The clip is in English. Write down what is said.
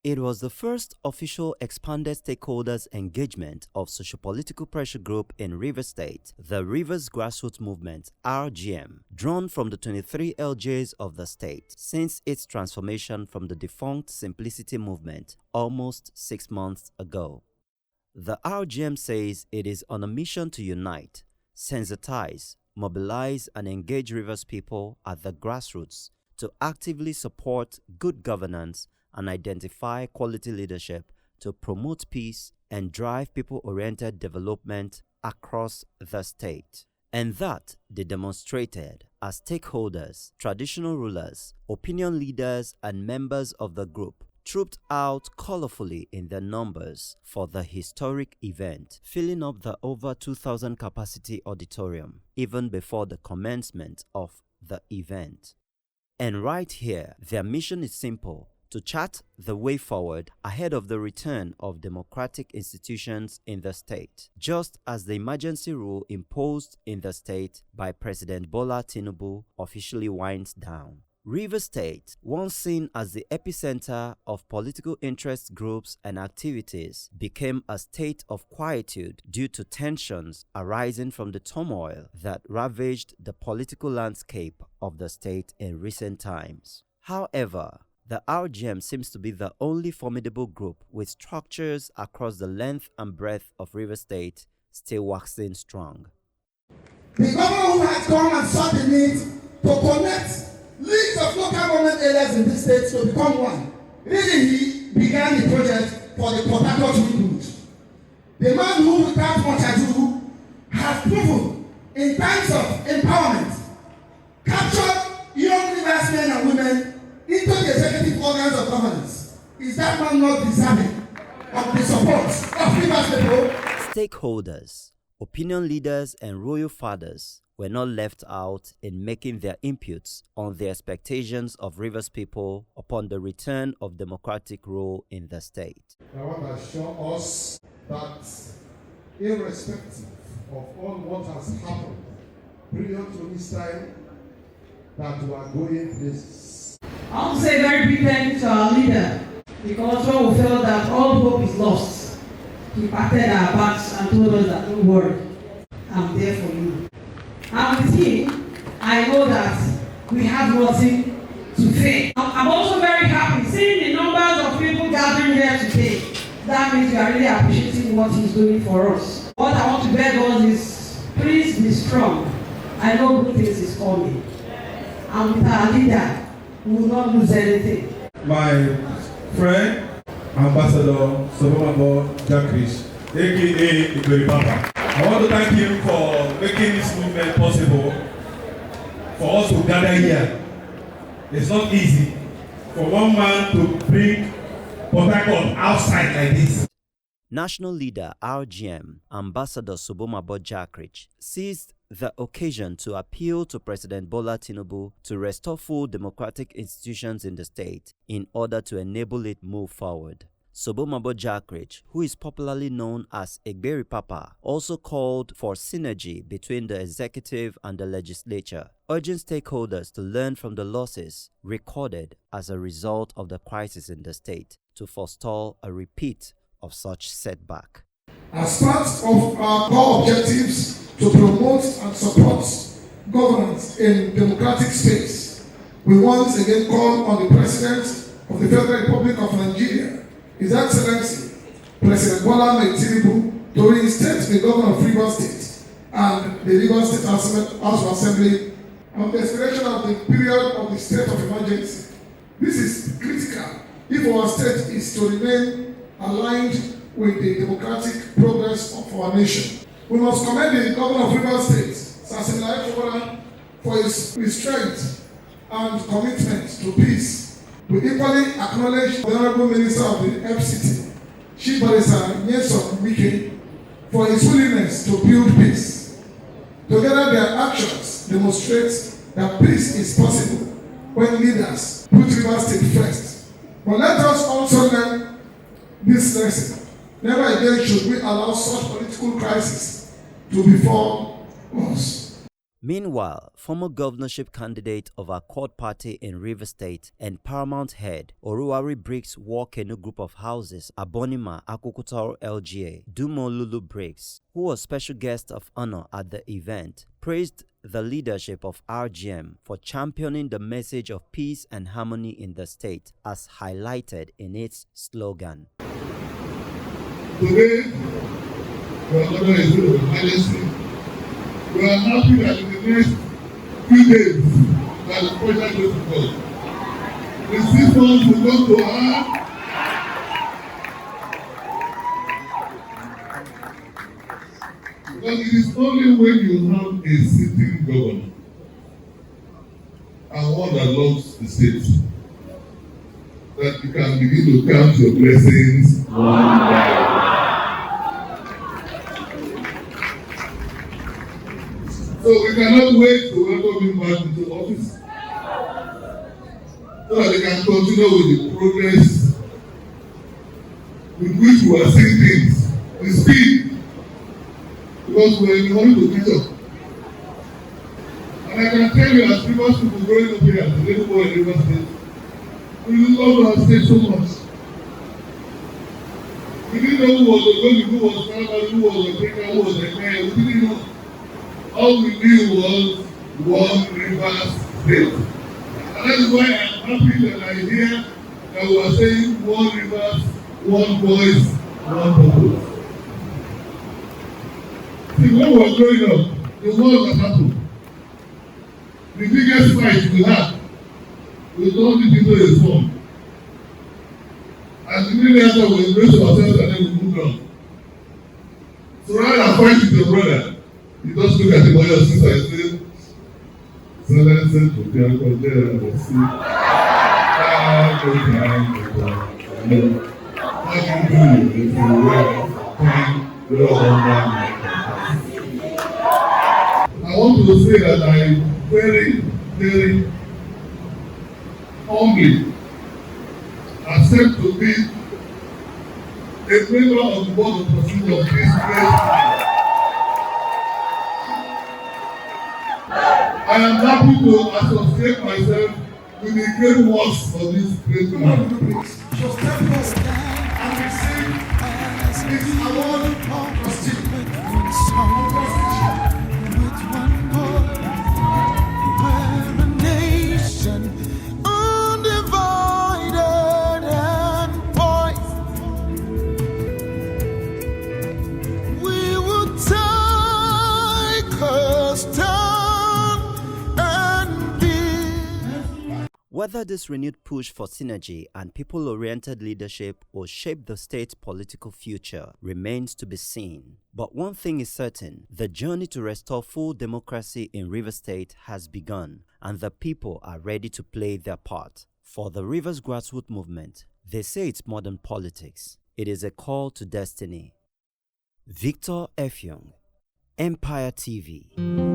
It was the first official expanded stakeholders engagement of sociopolitical pressure group in Rivers State, the Rivers Grassroots Movement (RGM), drawn from the 23 LJs of the state since its transformation from the defunct Simplicity Movement almost 6 months ago. The RGM says it is on a mission to unite, sensitize, mobilize and engage Rivers people at the grassroots to actively support good governance and identify quality leadership to promote peace and drive people-oriented development across the state. And that they demonstrated as stakeholders, traditional rulers, opinion leaders and members of the group trooped out colorfully in their numbers for the historic event, filling up the over 2,000 capacity auditorium even before the commencement of the event. And right here, their mission is simple: to chart the way forward ahead of the return of democratic institutions in the state, just as the emergency rule imposed in the state by President Bola Tinubu officially winds down. Rivers State, once seen as the epicenter of political interest groups and activities, became a state of quietude due to tensions arising from the turmoil that ravaged the political landscape of the state in recent times. However, the RGM seems to be the only formidable group with structures across the length and breadth of Rivers State still waxing strong. The governor who has come and sought the need to connect leagues of local government areas in this state to become one. Really, he began the project for the Port Harcourt Route. The man who, without much ado, has proven in times of empowerment, captured young Rivers men and women into the executive organs of governance. Is that man not deserving of the support of Rivers people? Stakeholders, opinion leaders and royal fathers were not left out in making their inputs on the expectations of Rivers people upon the return of democratic rule in the state. I want to assure us that irrespective of all what has happened, prior to this time, that we are going places. I want to say a very big thank you to our leader, because when we felt that all hope is lost, he patted our backs and told us that don't worry, I'm there for you. And with him, I know that we have nothing to fear. I'm also very happy seeing the numbers of people gathering here today. That means we are really appreciating what he's doing for us. What I want to beg us is, please be strong. I know good things is coming. And with our leader, we will not lose anything. My friend, Ambassador Sobomabo Jakrish, aka Egberi Papa. I want to thank him for making this movement possible for us to gather here. It's not easy for one man to bring Port Harcourt outside like this. National leader RGM, Ambassador Sobomabo Jakrish, seized the occasion to appeal to President Bola Tinubu to restore full democratic institutions in the state in order to enable it move forward. Sobomabo Jakrish, who is popularly known as Egberi Papa, also called for synergy between the executive and the legislature, urging stakeholders to learn from the losses recorded as a result of the crisis in the state to forestall a repeat of such setback. As part of our core objectives to promote and support governance in democratic space, we once again call on the President of the Federal Republic of Nigeria, His Excellency President Bola Tinubu, to reinstate the governor of Rivers State and the Rivers State House of Assembly on the expiration of the period of the state of emergency. This is critical if our state is to remain aligned with the democratic progress of our nation. We must commend the governor of Rivers State, Sasila, for his restraint and commitment to peace. We equally acknowledge the Honorable Minister of the FCT, Chief Barrister Nyesom Wike, for his willingness to build peace. Together, their actions demonstrate that peace is possible when leaders put Rivers State first. But let us also learn this lesson. Never again should we allow such political crisis to befall us. Meanwhile, former governorship candidate of our Accord Party in Rivers State and Paramount Head Oruwari Briggs walk a new group of houses Abonima Akukutoro LGA Dumo Lulu Briggs, who was special guest of honor at the event, praised the leadership of RGM for championing the message of peace and harmony in the state as highlighted in its slogan. Today, we are honoring His Majesty. We are happy that in the next few days, that the project will go. The 6 months will go to her. Because it is only when you have a sitting governor and one that loves the state that you can begin to count your blessings one by one. So we cannot wait to welcome him back into office so that they can continue with the progress with which we are seeing things, the speed, because we are in a hurry to catch up. And I can tell you, as previous people growing up here, the little boy in Rivers State, we love our state so much. We didn't know who was Ogboni, who was Kalabari, who was Egberi, who was Egberi. We didn't know. All we knew was one Rivers State. And that is why I'm happy that I hear that we are saying one Rivers, one voice, one purpose. See, when we were growing up, the war that happened, the biggest fight we had was only people in form. And immediately after we embraced ourselves and then we moved on. So rather than fight with your brother, you just look at him or your sister and say, silence and to be uncle there and see. How do you if you were fine with all I want to say that I very, very humbly accept to be a member of the board of trustees of this great. I am happy to associate myself with the great works of this great man. So step forward and receive this award of prestige. Whether this renewed push for synergy and people-oriented leadership will shape the state's political future remains to be seen. But one thing is certain, the journey to restore full democracy in Rivers State has begun, and the people are ready to play their part. For the Rivers grassroots movement, they say it's more than politics. It is a call to destiny. Victor F. Young, Empire TV.